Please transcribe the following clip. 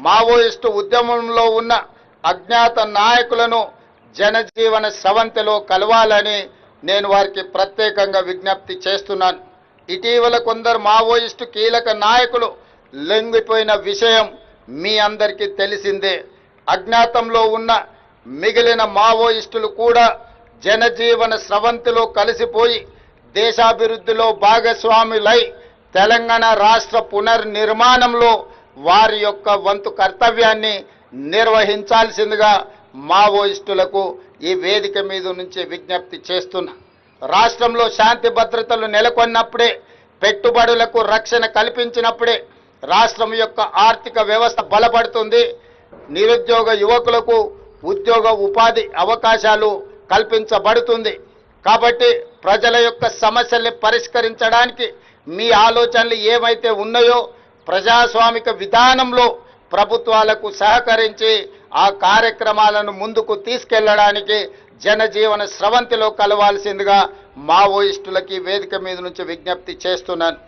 Maoist ఉద్యమంలో ఉన్న అజ్ఞాత నాయకులను జనజీవన స్రవంతిలో కలవాలని నేను వారికి ప్రత్యేకంగా విజ్ఞప్తి చేస్తున్నాను. ఇటీవల కొందరు మావోయిస్టు కీలక నాయకులు లొంగిపోయిన విషయం మీ అందరికీ తెలిసిందే. అజ్ఞాతంలో ఉన్న మిగిలిన మావోయిస్టులు కూడా జనజీవన స్రవంతిలో కలిసిపోయి దేశాభివృద్ధిలో భాగస్వాములై తెలంగాణ రాష్ట్ర పునర్నిర్మాణంలో వారి యొక్క వంతు కర్తవ్యాన్ని నిర్వహించాల్సిందిగా మావోయిస్టులకు ఈ వేదిక మీద నుంచి విజ్ఞప్తి చేస్తున్నా. రాష్ట్రంలో శాంతి భద్రతలు నెలకొన్నప్పుడే, పెట్టుబడులకు రక్షణ కల్పించినప్పుడే రాష్ట్రం యొక్క ఆర్థిక వ్యవస్థ బలపడుతుంది. నిరుద్యోగ యువకులకు ఉద్యోగ ఉపాధి అవకాశాలు కల్పించబడుతుంది. కాబట్టి ప్రజల యొక్క సమస్యల్ని పరిష్కరించడానికి మీ ఆలోచనలు ఏమైతే ఉన్నాయో ప్రజాస్వామిక విధానంలో ప్రభుత్వాలకు సహకరించి ఆ కార్యక్రమాలను ముందుకు తీసుకెళ్లడానికి జనజీవన స్రవంతిలో కలవాల్సిందిగా మావోయిస్టులకి వేదిక మీద నుంచి విజ్ఞప్తి చేస్తున్నాను.